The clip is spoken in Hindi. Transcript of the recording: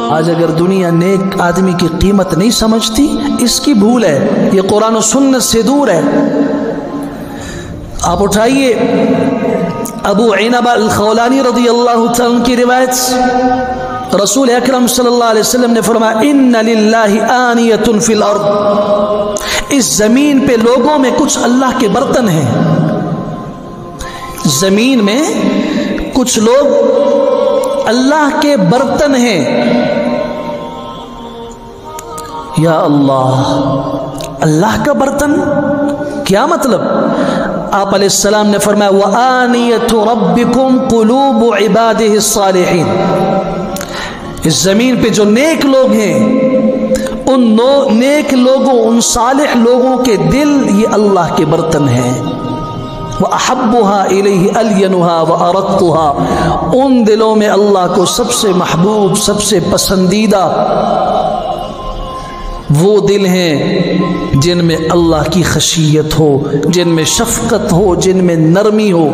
आज अगर दुनिया नेक आदमी की कीमत नहीं समझती, इसकी भूल है, ये कुरान और सुन्नत से दूर है। आप उठाइए अबू इनाबा अल-खौलानी रज़ियल्लाहु तआला की रिवायत, रसूल अकरम सल्लल्लाहु अलैहि वसल्लम ने फरमाया, इन्ना लिल्लाहि आनियतुन फिल अर्द, इस जमीन पे लोगों में कुछ अल्लाह के बर्तन हैं। जमीन में कुछ लोग अल्लाह के बर्तन हैं। या अल्लाह, अल्लाह का बर्तन क्या मतलब? आप अलैहिस्सलाम ने फरमाया, व आनियतु रब्बिकुम कुलूबु इबादिहि सालिहीन, इस जमीन पे जो नेक लोग हैं, उन नेक लोगों, उन सालिह लोगों के दिल ये अल्लाह के बर्तन हैं। व अहब्बुहा इलैहि अल्यनुहा व अरक्तुहा, उन दिलों में अल्लाह को सबसे महबूब, सबसे पसंदीदा वो दिल हैं जिनमें अल्लाह की खशियत हो, जिनमें शफकत हो, जिनमें नरमी हो।